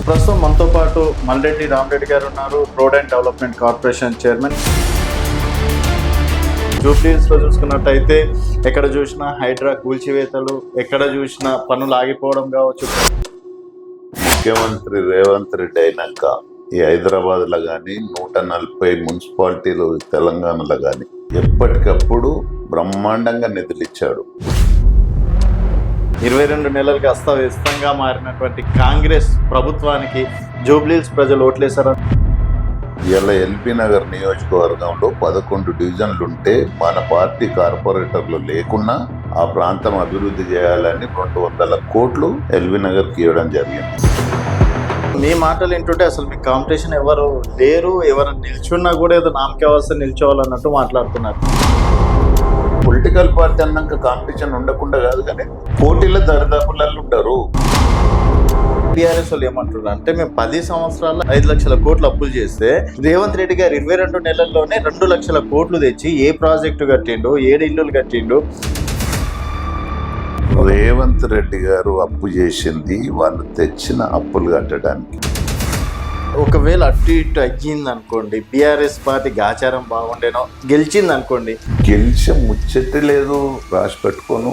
ప్రస్తుతం మనతో పాటు మల్రెడ్డి రామరెడ్డి గారు ఉన్నారు, road and development corporation chairman. జూబ్లీహిల్స్లో చూసుకున్నట్టయితే ఎక్కడ చూసినా హైడ్రా కూల్చివేతలు, ఎక్కడ చూసినా పనులు ఆగిపోవడం కావచ్చు. ముఖ్యమంత్రి రేవంత్ రెడ్డి అయినాక ఈ హైదరాబాద్లో కానీ 140 మున్సిపాలిటీలు తెలంగాణలో కానీ ఎప్పటికప్పుడు బ్రహ్మాండంగా నిధులు ఇచ్చాడు. 22 నెలలకి అస్తవ్యస్తంగా మారినటువంటి కాంగ్రెస్ ప్రభుత్వానికి జూబ్లీహిల్స్ ప్రజలు ఓట్లేశారు. ఇలా ఎల్బీ నగర్ నియోజకవర్గంలో 11 డివిజన్లు ఉంటే మన పార్టీ కార్పొరేటర్లు లేకున్నా ఆ ప్రాంతం అభివృద్ధి చేయాలని 200 కోట్లు ఎల్బీ నగర్కి ఇవ్వడం జరిగింది. మీ మాటలు ఏంటంటే అసలు మీ కాంపిటీషన్ ఎవరు లేరు, ఎవరు నిల్చున్నా కూడా ఏదో నామకే అవస్థ నిల్చోవాలన్నట్టు మాట్లాడుతున్నారు. పొలిటికల్ పార్టీ అన్నాక కాంపిటీషన్ ఉండకుండా కాదు, కానీ పోటీల దరిదాపులలో ఉంటారు. టీఆర్ఎస్ వాళ్ళు ఏమంటారు అంటే, మేము 10 సంవత్సరాల్లో 5 లక్షల కోట్లు అప్పులు చేస్తే రేవంత్ రెడ్డి గారు 22 నెలల్లోనే 2 లక్షల కోట్లు తెచ్చి ఏ ప్రాజెక్టు కట్టిండు, 7 ఇల్లులు కట్టిండు. రేవంత్ రెడ్డి గారు అప్పు చేసింది వాళ్ళు తెచ్చిన అప్పులు కట్టడానికి. ఒకవేళ అటు ఇటు అయ్యింది అనుకోండి, బీఆర్ఎస్ పార్టీకి ఆచారం బాగుండేనో, గెలిచింది అనుకోండి, గెలిచే ముచ్చటి లేదు, రాసి పెట్టుకోను.